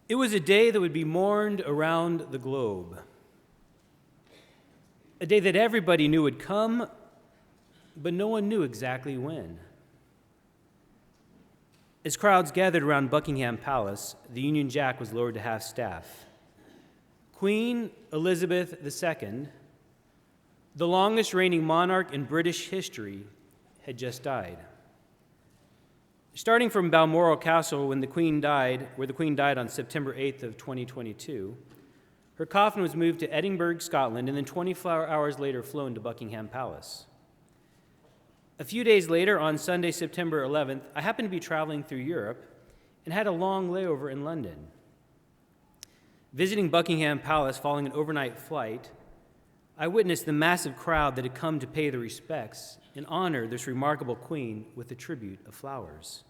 It was a day that would be mourned around the globe. A day that everybody knew would come, but no one knew exactly when. As crowds gathered around Buckingham Palace, the Union Jack was lowered to half-staff. Queen Elizabeth II, the longest reigning monarch in British history, had just died. Starting from Balmoral Castle where the Queen died on September 8th of 2022, her coffin was moved to Edinburgh, Scotland, and then 24 hours later flown to Buckingham Palace. A few days later, on Sunday, September 11th, I happened to be traveling through Europe and had a long layover in London. Visiting Buckingham Palace following an overnight flight, I witnessed the massive crowd that had come to pay their respects and honor this remarkable queen with a tribute of flowers.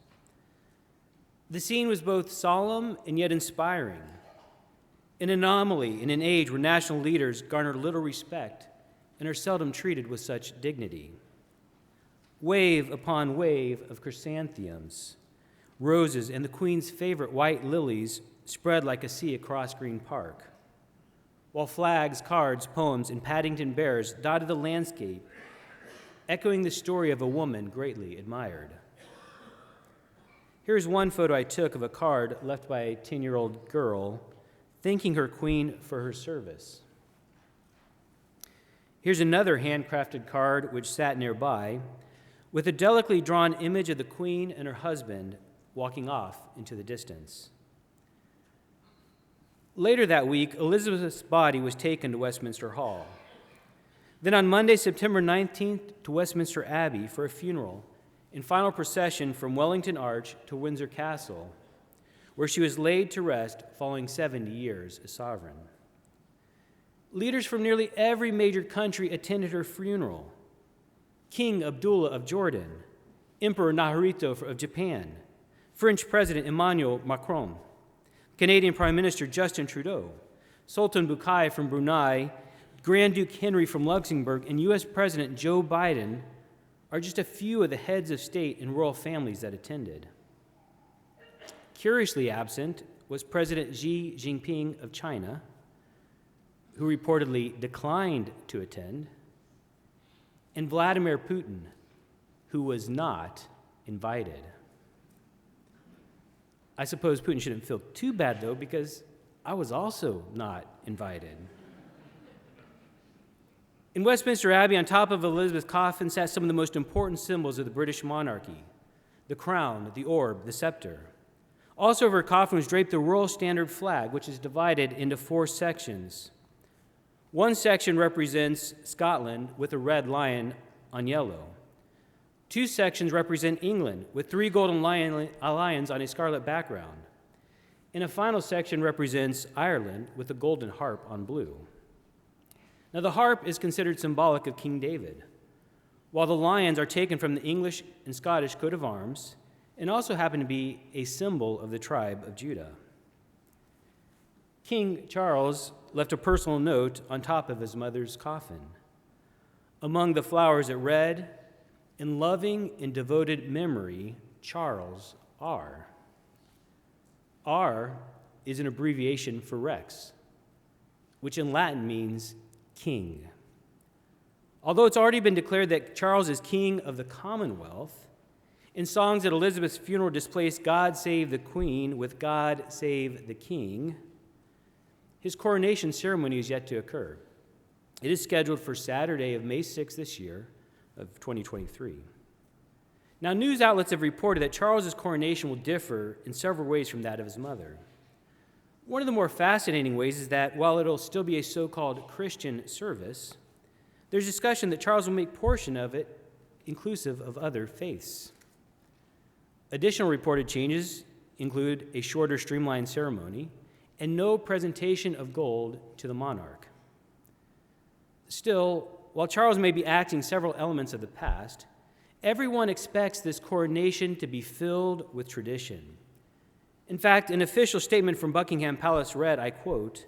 The scene was both solemn and yet inspiring, an anomaly in an age where national leaders garner little respect and are seldom treated with such dignity. Wave upon wave of chrysanthemums, roses, and the Queen's favorite white lilies spread like a sea across Green Park, while flags, cards, poems, and Paddington bears dotted the landscape, echoing the story of a woman greatly admired. Here's one photo I took of a card left by a 10-year-old girl thanking her queen for her service. Here's another handcrafted card which sat nearby with a delicately drawn image of the queen and her husband walking off into the distance. Later that week, Elizabeth's body was taken to Westminster Hall. Then on Monday, September 19th, to Westminster Abbey for a funeral and final procession from Wellington Arch to Windsor Castle, where she was laid to rest following 70 years as sovereign. Leaders from nearly every major country attended her funeral. King Abdullah of Jordan, Emperor Naruhito of Japan, French President Emmanuel Macron, Canadian Prime Minister Justin Trudeau, Sultan Bukai from Brunei, Grand Duke Henry from Luxembourg, and U.S. President Joe Biden are just a few of the heads of state and royal families that attended. Curiously absent was President Xi Jinping of China, who reportedly declined to attend, and Vladimir Putin, who was not invited. I suppose Putin shouldn't feel too bad, though, because I was also not invited. In Westminster Abbey, on top of Elizabeth's coffin, sat some of the most important symbols of the British monarchy: the crown, the orb, the scepter. Also over her coffin was draped the Royal Standard flag, which is divided into 4 sections. One section represents Scotland with a red lion on yellow. 2 sections represent England with 3 golden lions on a scarlet background. And a final section represents Ireland with a golden harp on blue. Now, the harp is considered symbolic of King David, while the lions are taken from the English and Scottish coat of arms and also happen to be a symbol of the tribe of Judah. King Charles left a personal note on top of his mother's coffin. Among the flowers it read, "In loving and devoted memory, Charles R." R is an abbreviation for Rex, which in Latin means king. Although it's already been declared that Charles is king of the Commonwealth, in songs at Elizabeth's funeral displaced "God Save the Queen" with "God Save the King," his coronation ceremony is yet to occur. It is scheduled for Saturday of May 6th this year of 2023. Now, news outlets have reported that Charles's coronation will differ in several ways from that of his mother. One of the more fascinating ways is that while it'll still be a so-called Christian service, there's discussion that Charles will make portion of it inclusive of other faiths. Additional reported changes include a shorter, streamlined ceremony and no presentation of gold to the monarch. Still, while Charles may be acting several elements of the past, everyone expects this coronation to be filled with tradition. In fact, an official statement from Buckingham Palace read, I quote,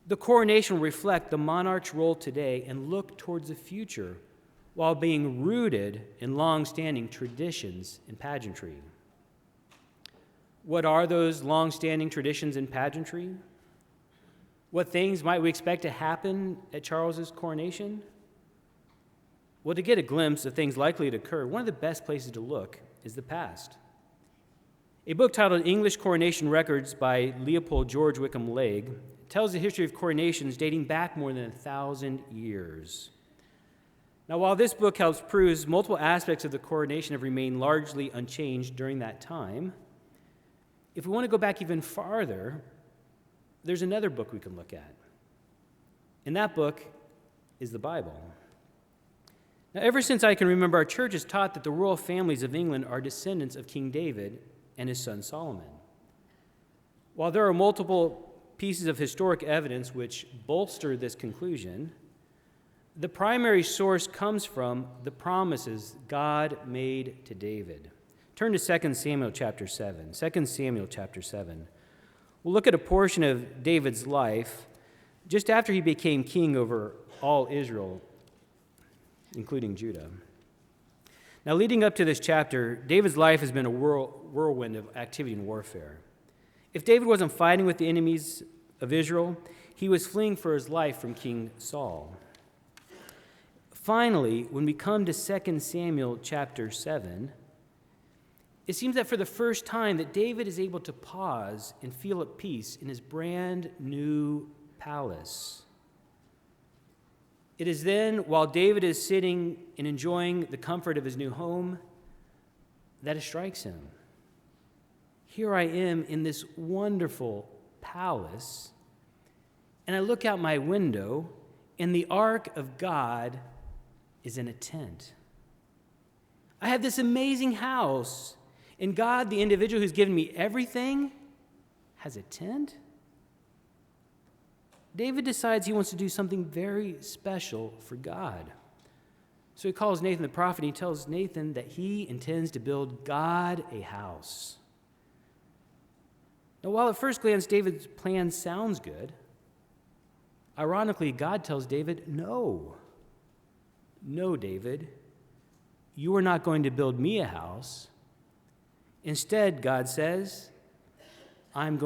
"The coronation will reflect the monarch's role today and look towards the future while being rooted in long-standing traditions and pageantry." What are those long-standing traditions in pageantry? What things might we expect to happen at Charles's coronation? Well, to get a glimpse of things likely to occur, one of the best places to look is the past. A book titled English Coronation Records by Leopold George Wickham Legge tells the history of coronations dating back more than 1,000 years. Now, while this book helps prove multiple aspects of the coronation have remained largely unchanged during that time, if we want to go back even farther, there's another book we can look at. And that book is the Bible. Now, ever since I can remember, our church has taught that the royal families of England are descendants of King David and his son Solomon. While there are multiple pieces of historic evidence which bolster this conclusion, the primary source comes from the promises God made to David. Turn to 2 Samuel chapter 7. 2 Samuel chapter 7. We'll look at a portion of David's life just after he became king over all Israel, including Judah. Now, leading up to this chapter, David's life has been a whirlwind of activity and warfare. If David wasn't fighting with the enemies of Israel, he was fleeing for his life from King Saul. Finally, when we come to 2 Samuel chapter 7, it seems that for the first time that David is able to pause and feel at peace in his brand new palace. It is then, while David is sitting and enjoying the comfort of his new home, that it strikes him. Here I am in this wonderful palace, and I look out my window, and the ark of God is in a tent. I have this amazing house, and God, the individual who's given me everything, has a tent? David decides he wants to do something very special for God. So he calls Nathan the prophet, and he tells Nathan that he intends to build God a house. Now, while at first glance David's plan sounds good, ironically, God tells David, no, David, you are not going to build me a house. Instead, God says, I'm going